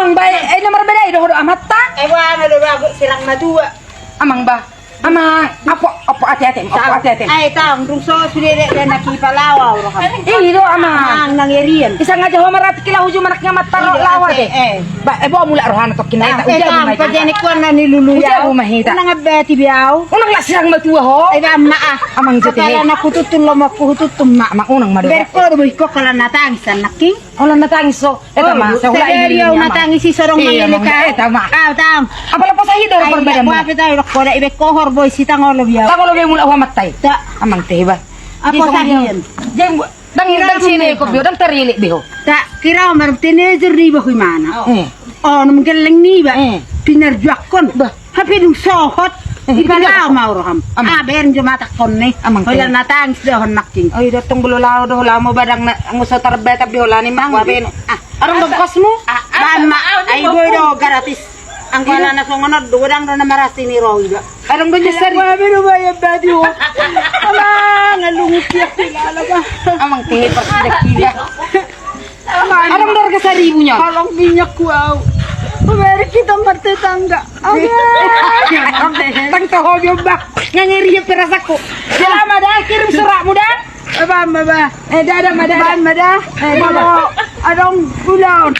Amang ba ay nomor beda do amat ta? Ewan ada bago silang madua. Amang ba? Amang apa hati-hati, apa hati-hati. Ay taong rungso sudah dan nakipalawa ro kam. Do amang. Ang nangirian. Isa nga jaho marat kila hujung manak nga mataro lawa de. Ba bo mula rohan to kinay ta uja mo. Pajani ko na niluluya. Uja mo mahita. Nang beti biaw. Unang lasirang matua ho. Ay ba maa. Amang jete. Kala na kututun lo makuhututun ma. Amang unang madu. Berko boy ko kala natangis naking. Ola natangis so. Eta ma sa hula ini. Seryo natangis si sorong mangilika. Eta ma. Taong. Apala pa sa hidor Ay perbedaan mo. wa pitaw ko da ibe kohor boy sitangolo biaw. Tango lo mula wa matay. Ta. Amang teh ba. Ako sahiyan. Jeng dang sini ko biyo dang terili biho. Ta kira mar teenager ni ba kuy mana. Oh nung galing ni ba. Pinarjuakon. Hapin sohot. Ipalaw mauro ham. Ben jumatak kon ni. Hoyan natangis dahon naking. Ay datong bululaw do lamo badang ang usa tarbeta bihola ni mang baben. Arang dogkas mo? Mama ay boy do gratis. Ang wala na songonod duwadang do na marasi ni Roy ba. Arang do sir. Babe no ba yung daddy ho. Ala ngalungkiyak kilala ba. Amang teh persidakila. Arang dor ka sa ribu nya. Kalong minyak wow. Pumeri kita martetangga. Tang tohobyo ba? Ngangiri perasaku. Selamat dah kirim suratmu dah. Baba, baba. Dadah madah. Baba, madah. Adong bulan.